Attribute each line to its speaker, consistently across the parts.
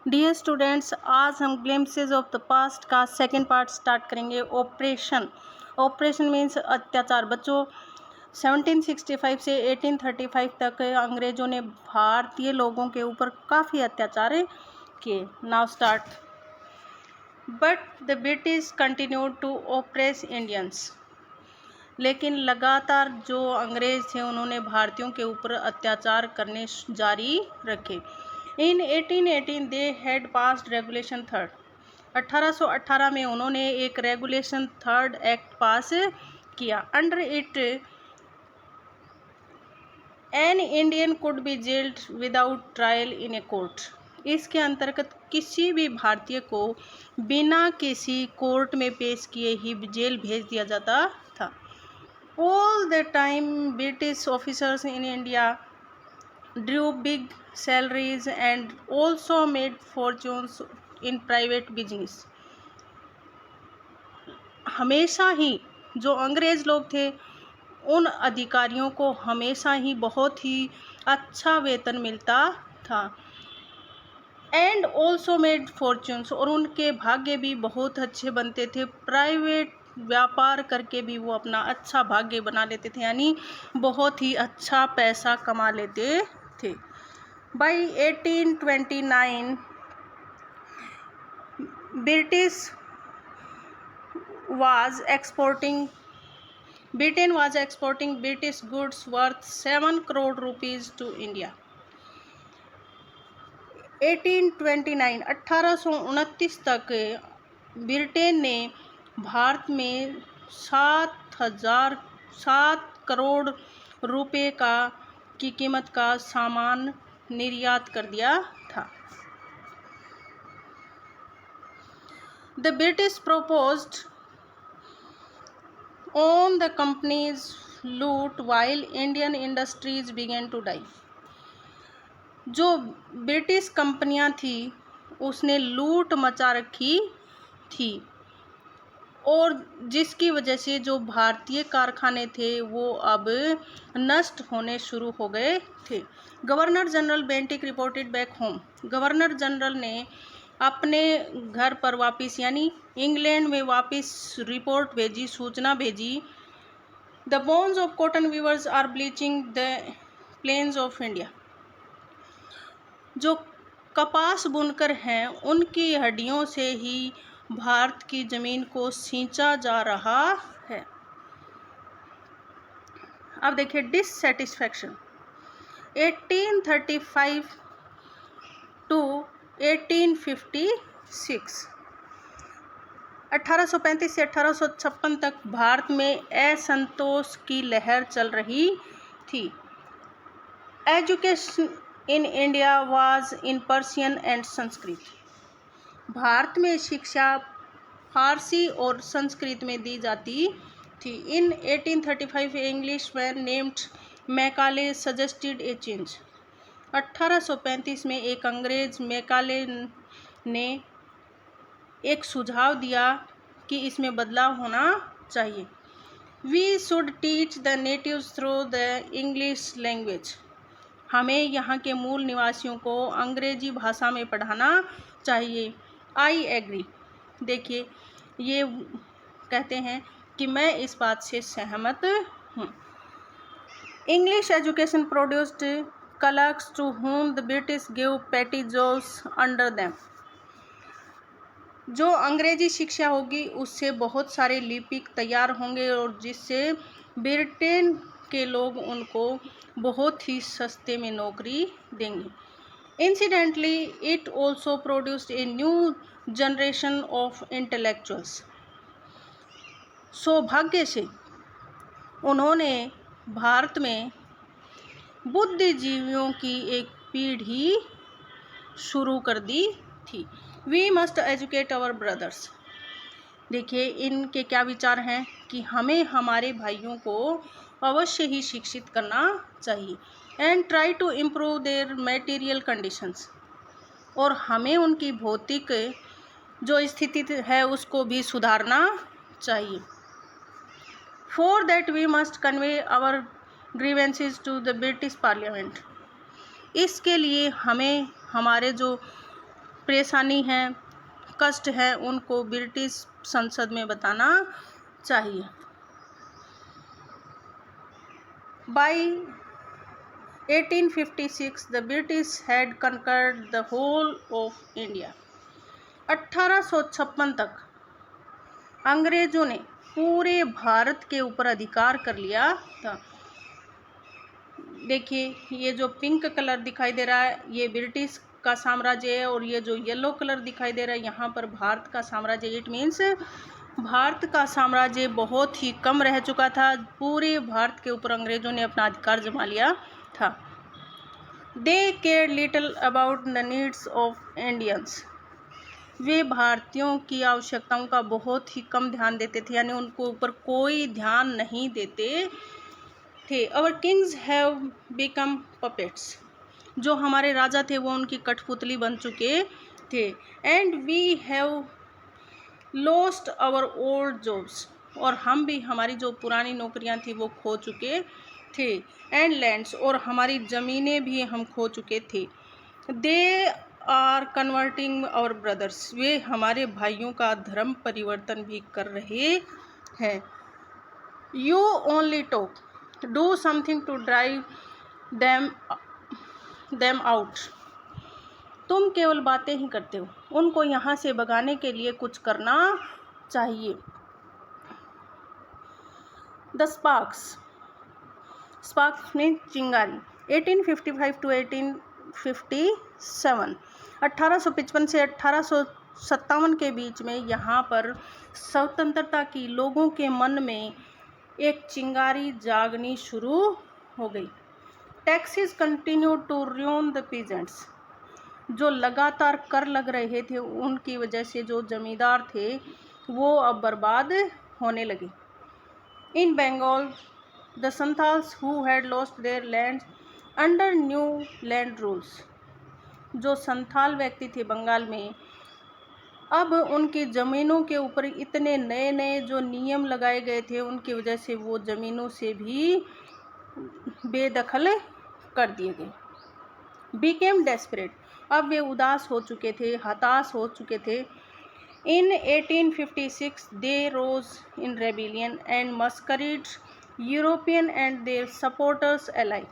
Speaker 1: Dear students, आज हम glimpses of the past का सेकंड पार्ट स्टार्ट करेंगे। ऑपरेशन मीन्स अत्याचार। बच्चों, 1765 से 1835 तक अंग्रेजों ने भारतीय लोगों के ऊपर काफ़ी अत्याचार किए। Now start. But the British continued to oppress Indians. लेकिन लगातार जो अंग्रेज थे उन्होंने भारतीयों के ऊपर अत्याचार करने जारी रखे। इन 1818 they had passed regulation third. 1818 में उन्होंने एक रेगुलेशन थर्ड एक्ट पास किया। Under it an Indian could be gelled without trial in a court. इसके अंतर्गत किसी भी भारतीय को बिना किसी कोर्ट में पेश किए ही जेल भेज दिया जाता था। All the time, British officers in India drew big salaries and also made fortunes in private business. हमेशा ही जो अंग्रेज लोग थे उन अधिकारियों को हमेशा ही बहुत ही अच्छा वेतन मिलता था। एंड ऑल्सो मेड फॉर्च्यून्स, और उनके भाग्य भी बहुत अच्छे बनते थे। प्राइवेट व्यापार करके भी वो अपना अच्छा भाग्य बना लेते थे, यानी बहुत ही अच्छा पैसा कमा लेते थे। By 1829 Britain was exporting British goods worth 7 crore rupees to India. 1829 तक ब्रिटेन ने भारत में 7 करोड़ रुपए की कीमत का सामान निर्यात कर दिया था। The British proposed on the company's loot while Indian industries began to die. जो ब्रिटिश कंपनियां थी उसने लूट मचा रखी थी, और जिसकी वजह से जो भारतीय कारखाने थे वो अब नष्ट होने शुरू हो गए थे। Governor general Bentinck reported back home. Governor general ने अपने घर पर वापस यानी इंग्लैंड में वापस रिपोर्ट भेजी, सूचना भेजी। The bones of cotton weavers are bleaching the plains of India. जो कपास बुनकर हैं उनकी हड्डियों से ही भारत की ज़मीन को सींचा जा रहा है। अब देखिए डिससेटिस्फैक्शन। 1835 टू 1856, 1835 से 1856 तक भारत में असंतोष की लहर चल रही थी। Education in India was in Persian and Sanskrit. Bharat में शिक्षा फारसी और संस्कृत में दी जाती थी। इन 1835 इंग्लिशमैन नेम्ड मैकाले सजेस्टेड ए चेंज। 1835 में एक अंग्रेज मैकाले ने एक सुझाव दिया कि इसमें बदलाव होना चाहिए। We should teach the natives through the English language. हमें यहाँ के मूल निवासियों को अंग्रेजी भाषा में पढ़ाना चाहिए। I agree. देखिए ये कहते हैं कि मैं इस बात से सहमत हूँ। English education produced clerks to whom the British gave petty jobs under them। जो अंग्रेजी शिक्षा होगी उससे बहुत सारे लिपिक तैयार होंगे और जिससे ब्रिटेन के लोग उनको बहुत ही सस्ते में नौकरी देंगे। Incidentally it also produced a new generation of intellectuals. सौभाग्य से उन्होंने भारत में बुद्धिजीवियों की एक पीढ़ी शुरू कर दी थी। We must educate our brothers. देखिए इनके क्या विचार हैं कि हमें हमारे भाइयों को अवश्य ही शिक्षित करना चाहिए। And try to improve their material conditions, और हमें उनकी भौतिक जो स्थिति है उसको भी सुधारना चाहिए। For that we must convey our grievances to the British parliament. इसके लिए हमें हमारे जो परेशानी है, कष्ट है, उनको ब्रिटिश संसद में बताना चाहिए। By 1856 the British had conquered the whole of India. 1856 तक अंग्रेजों ने पूरे भारत के ऊपर अधिकार कर लिया था। देखिए ये जो पिंक कलर दिखाई दे रहा है ये ब्रिटिश का साम्राज्य है, और ये जो येलो कलर दिखाई दे रहा है यहाँ पर भारत का साम्राज्य। इट मीन्स भारत का साम्राज्य बहुत ही कम रह चुका था, पूरे भारत के ऊपर अंग्रेजों ने अपना अधिकार जमा लिया था। They care little about the needs of Indians. वे भारतीयों की आवश्यकताओं का बहुत ही कम ध्यान देते थे, यानी उनको ऊपर कोई ध्यान नहीं देते थे। अवर किंग्स हैव बिकम पपेट्स। जो हमारे राजा थे वो उनकी कठपुतली बन चुके थे। And we have lost our old jobs. और हम भी हमारी जो पुरानी नौकरियां थी वो खो चुके थे। And lands. और हमारी ज़मीनें भी हम खो चुके थे। They are converting our brothers. वे हमारे भाइयों का धर्म परिवर्तन भी कर रहे हैं। You only talk, do something to drive them out. तुम केवल बातें ही करते हो, उनको यहाँ से भगाने के लिए कुछ करना चाहिए। The sparks. स्पार्क्स में चिंगारी। 1855 to 1857। 1855 से 1857 के बीच में यहाँ पर स्वतंत्रता की लोगों के मन में एक चिंगारी जागनी शुरू हो गई। Taxes continue to ruin the peasants. जो लगातार कर लग रहे थे उनकी वजह से जो जमींदार थे वो अब बर्बाद होने लगे। In Bengal the Santhals who had lost their land under new land rules. जो संथाल व्यक्ति थे बंगाल में, अब उनकी ज़मीनों के ऊपर इतने नए नए जो नियम लगाए गए थे उनकी वजह से वो ज़मीनों से भी बेदखल कर दिए गए। Became desperate. अब वे उदास हो चुके थे, हताश हो चुके थे। In 1856 they rose in rebellion and massacred European and their supporters alike.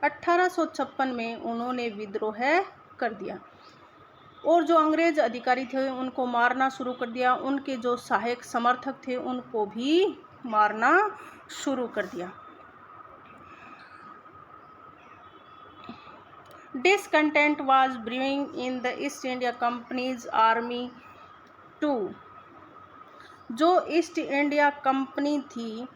Speaker 1: 1856 में उन्होंने विद्रोह कर दिया और जो अंग्रेज अधिकारी थे उनको मारना शुरू कर दिया। उनके जो सहायक समर्थक थे उनको भी मारना शुरू कर दिया। Discontent was brewing in the East India Company's army too. जो ईस्ट इंडिया कंपनी थी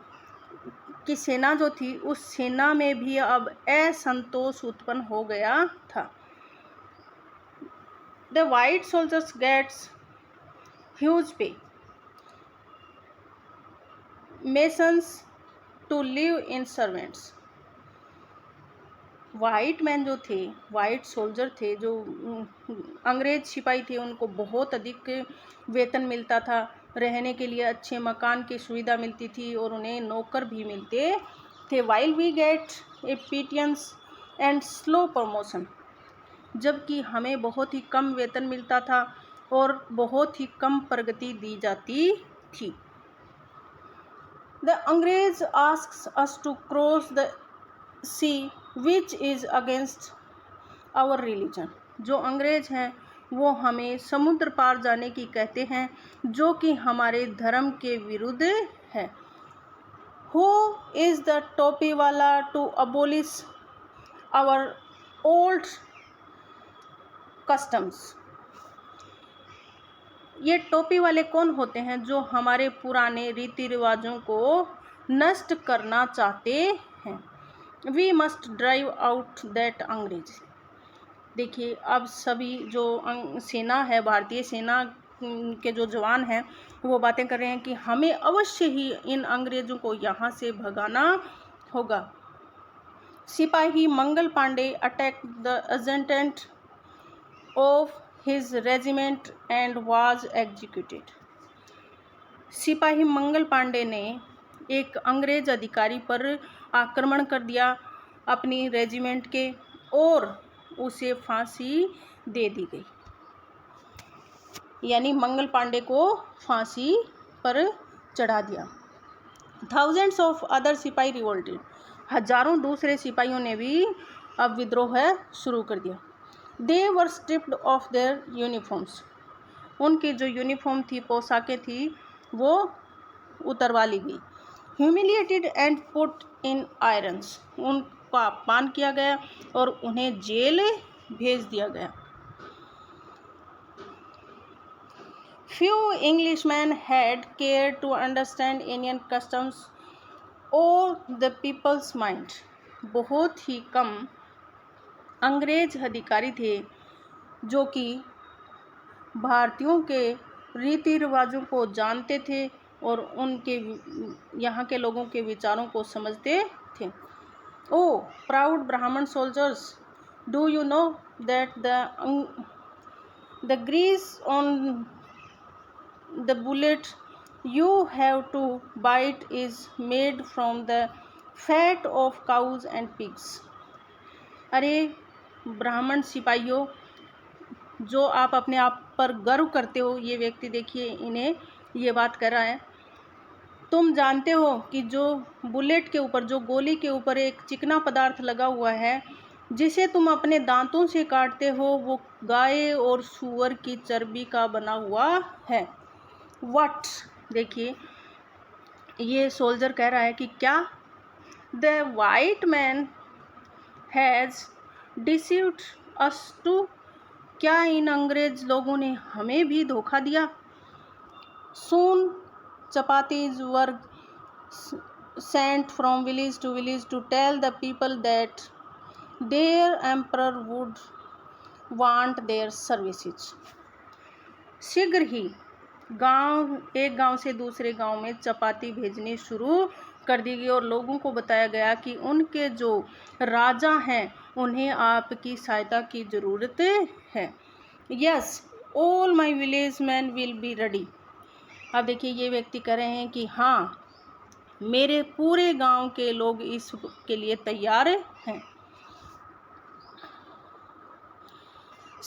Speaker 1: की सेना जो थी उस सेना में भी अब असंतोष उत्पन्न हो गया था। The white soldiers gets huge pay. Masons to live in servants. White man जो थे, वाइट सोल्जर थे, जो अंग्रेज सिपाही थे, उनको बहुत अधिक वेतन मिलता था, रहने के लिए अच्छे मकान की सुविधा मिलती थी और उन्हें नौकर भी मिलते थे। While we get a pittance and slow promotion. जबकि हमें बहुत ही कम वेतन मिलता था और बहुत ही कम प्रगति दी जाती थी। द अंग्रेज asks us to cross the sea which is against our religion. जो अंग्रेज हैं वो हमें समुद्र पार जाने की कहते हैं जो कि हमारे धर्म के विरुद्ध है। हु इज़ द टोपी वाला to abolish our old customs. ये टोपी वाले कौन होते हैं? जो हमारे पुराने रीति रिवाजों को नष्ट करना चाहते हैं। We must drive out that अंग्रेज। देखिए अब सभी जो सेना है, भारतीय सेना के जो जवान हैं वो बातें कर रहे हैं कि हमें अवश्य ही इन अंग्रेज़ों को यहाँ से भगाना होगा। सिपाही Mangal Pandey attack the adjutant of his regiment and was executed. सिपाही मंगल पांडे ने एक अंग्रेज अधिकारी पर आक्रमण कर दिया अपनी रेजिमेंट के और उसे फांसी दे दी गई। यानी मंगल पांडे को फांसी पर चढ़ा दिया। थाउजेंड्स ऑफ अदर सिपाही रिवोल्टेड, हजारों दूसरे सिपाहियों ने भी अब विद्रोह शुरू कर दिया। दे वर स्ट्रिप्ड ऑफ देयर यूनिफॉर्म्स, उनकी जो यूनिफॉर्म थी, पोशाकें थी, वो उतरवा ली गई। Humiliated and put in irons, उनका अपमान किया गया और उन्हें जेल भेज दिया गया। Few Englishmen had cared to understand Indian customs or the people's mind. बहुत ही कम अंग्रेज अधिकारी थे जो कि भारतीयों के रीति रिवाजों को जानते थे और उनके यहाँ के लोगों के विचारों को समझते थे। ओ प्राउड ब्राह्मण soldiers, do you know that the grease on the bullet you have to bite is made from the fat of cows and pigs. अरे ब्राह्मण सिपाहियों, जो आप अपने आप पर गर्व करते हो, ये व्यक्ति देखिए इन्हें ये बात कर रहा है, तुम जानते हो कि जो बुलेट के ऊपर, जो गोली के ऊपर एक चिकना पदार्थ लगा हुआ है जिसे तुम अपने दांतों से काटते हो, वो गाय और सूअर की चर्बी का बना हुआ है। वट, देखिए ये सोल्जर कह रहा है कि क्या, the white man has deceived us too, क्या इन अंग्रेज लोगों ने हमें भी धोखा दिया। Soon chapatis were sent from village to tell the people that their emperor would want their services. शीघ्र ही एक गांव से दूसरे गांव में चपाती भेजनी शुरू कर दी गई और लोगों को बताया गया कि उनके जो राजा हैं उन्हें आपकी सहायता की ज़रूरत है। Yes, all my village man will be ready. अब देखिए ये व्यक्ति कह रहे हैं कि हाँ, मेरे पूरे गांव के लोग इसके लिए तैयार हैं।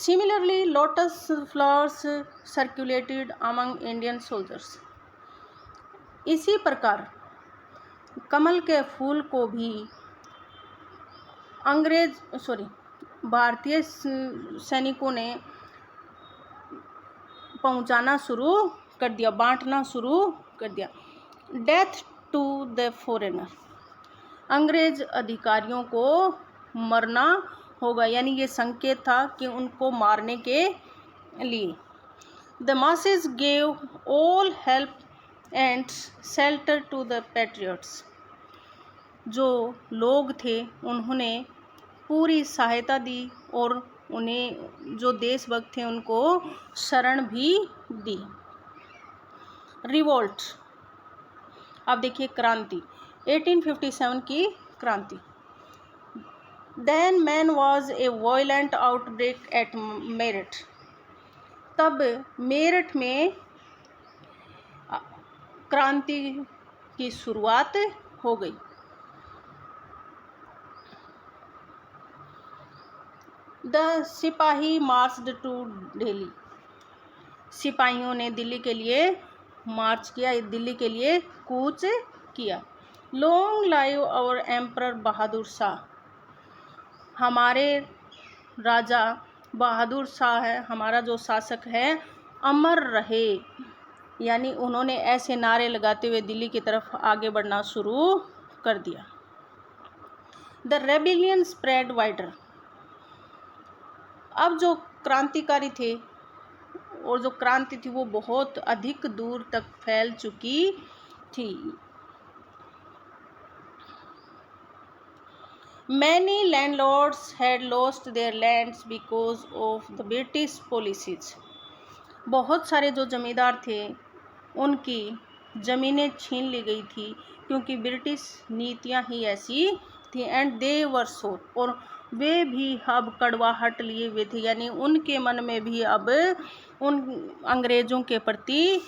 Speaker 1: Similarly, lotus flowers circulated among Indian soldiers. इसी प्रकार कमल के फूल को भी भारतीय सैनिकों ने पहुंचाना शुरू कर दिया, बांटना शुरू कर दिया। डेथ टू द फॉरेनर, अंग्रेज अधिकारियों को मरना होगा, यानी ये संकेत था कि उनको मारने के लिए। The masses gave all help and shelter to the patriots, जो लोग थे उन्होंने पूरी सहायता दी और उन्हें जो देशभक्त थे उनको शरण भी दी। रिवोल्ट, अब देखिए क्रांति, 1857 की क्रांति। Then man was a violent outbreak at Meerut, तब मेरठ में क्रांति की शुरुआत हो गई। द सिपाही मार्च्ड टू दिल्ली, सिपाहियों ने दिल्ली के लिए मार्च किया, दिल्ली के लिए कूच किया। Long live our emperor Bahadur Shah, हमारे राजा बहादुर शाह है, हमारा जो शासक है, अमर रहे। यानी उन्होंने ऐसे नारे लगाते हुए दिल्ली की तरफ आगे बढ़ना शुरू कर दिया। द रेबिलियन स्प्रेड वाइडर, अब जो क्रांतिकारी थे और जो क्रांति थी वो बहुत अधिक दूर तक फैल चुकी थी। Many landlords had lost their lands because of the British policies. बहुत सारे जो जमींदार थे उनकी ज़मीनें छीन ली गई थी क्योंकि ब्रिटिश नीतियां ही ऐसी थी। एंड दे वर सोर, और वे भी अब कड़वाहट लिए हुए थे, यानी उनके मन में भी अब उन अंग्रेज़ों के प्रति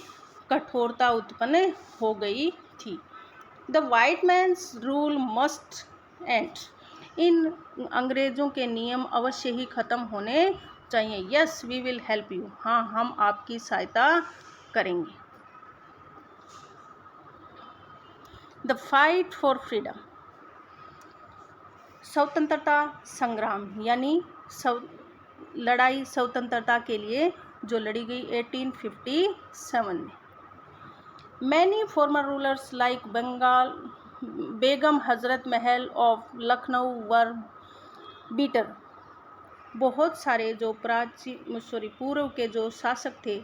Speaker 1: कठोरता उत्पन्न हो गई थी। The white man's rule must end, इन अंग्रेज़ों के नियम अवश्य ही ख़त्म होने चाहिए। Yes we will help you, हाँ हम आपकी सहायता करेंगे। द फाइट फॉर फ्रीडम, स्वतंत्रता संग्राम यानी लड़ाई स्वतंत्रता के लिए जो लड़ी गई 1857 में। Many former rulers like Bengal Begum Hazrat Mahal of Lucknow were beater, बहुत सारे जो पूर्व के जो शासक थे,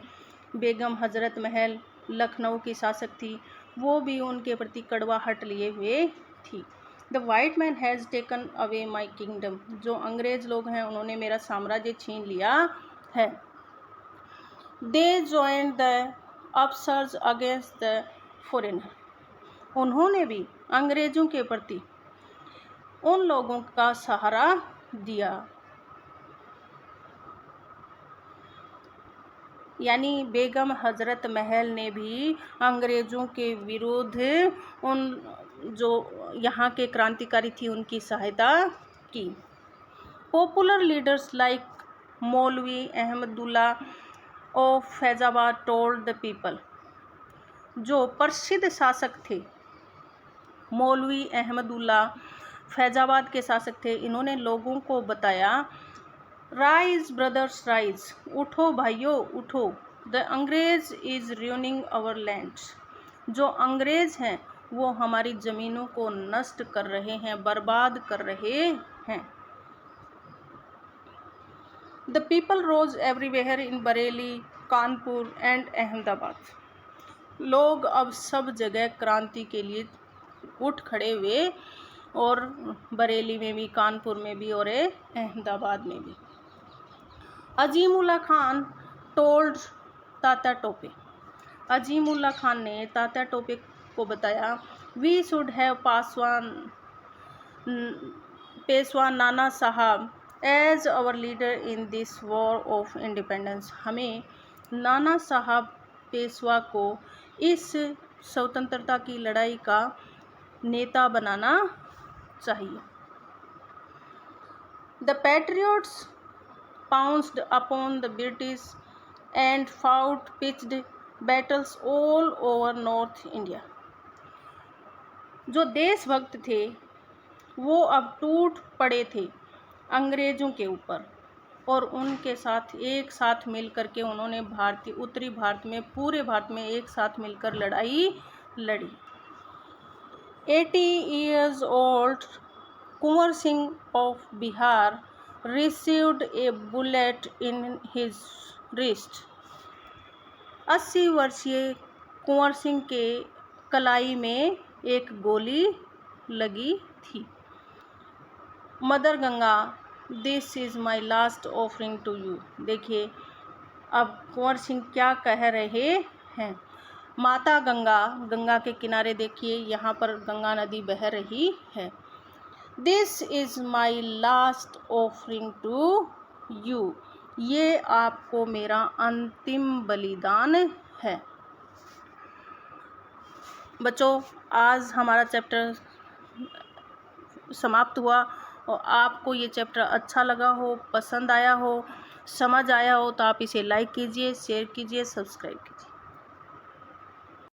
Speaker 1: बेगम हजरत महल लखनऊ की शासक थी, वो भी उनके प्रति कड़वाहट लिए हुए थी। The white man has taken away my kingdom, जो अंग्रेज लोग हैं उन्होंने मेरा साम्राज्य छीन लिया है। They joined the upsurge against the foreigner, उन्होंने भी अंग्रेजों के प्रति उन लोगों का सहारा दिया, यानी बेगम हजरत महल ने भी अंग्रेज़ों के विरुद्ध उन जो यहाँ के क्रांतिकारी थी उनकी सहायता की। पॉपुलर लीडर्स लाइक मौलवी Ahmadullah of Faizabad told the people, जो प्रसिद्ध शासक थे मौलवी अहमदुल्ला फैजाबाद के शासक थे, इन्होंने लोगों को बताया, राइज ब्रदर्स राइज, उठो भाइयों उठो, द अंग्रेज इज ruining आवर लैंड्स, जो अंग्रेज हैं वो हमारी ज़मीनों को नष्ट कर रहे हैं, बर्बाद कर रहे हैं। The people rose everywhere in Bareilly Kanpur and Ahmedabad, लोग अब सब जगह क्रांति के लिए उठ खड़े हुए, और बरेली में भी, कानपुर में भी और अहमदाबाद में भी। अजीमुल्ला खान टोल्ड तात्या टोपे, अजीमुल्ला खान ने तात्या टोपे को बताया, we should have Peshwa Nana Sahib as our leader in this war of independence, हमें नाना साहब पेशवा को इस स्वतंत्रता की लड़ाई का नेता बनाना चाहिए। The patriots pounced upon the British and fought pitched battles all over North India, जो देशभक्त थे वो अब टूट पड़े थे अंग्रेज़ों के ऊपर, और उनके साथ एक साथ मिलकर के उन्होंने उत्तरी भारत में, पूरे भारत में एक साथ मिलकर लड़ाई लड़ी। 80 years old Kunwar Singh of Bihar received a bullet in his wrist, 80 वर्षीय कुंवर सिंह के कलाई में एक गोली लगी थी। Mother Ganga this is my last offering to you, देखिए अब कुंवर सिंह क्या कह रहे हैं। माता गंगा, गंगा के किनारे देखिए यहाँ पर गंगा नदी बह रही है। This is my last offering to you, ये आपको मेरा अंतिम बलिदान है। बच्चों आज हमारा चैप्टर समाप्त हुआ, और आपको ये चैप्टर अच्छा लगा हो, पसंद आया हो, समझ आया हो तो आप इसे लाइक कीजिए, शेयर कीजिए, सब्सक्राइब कीजिए।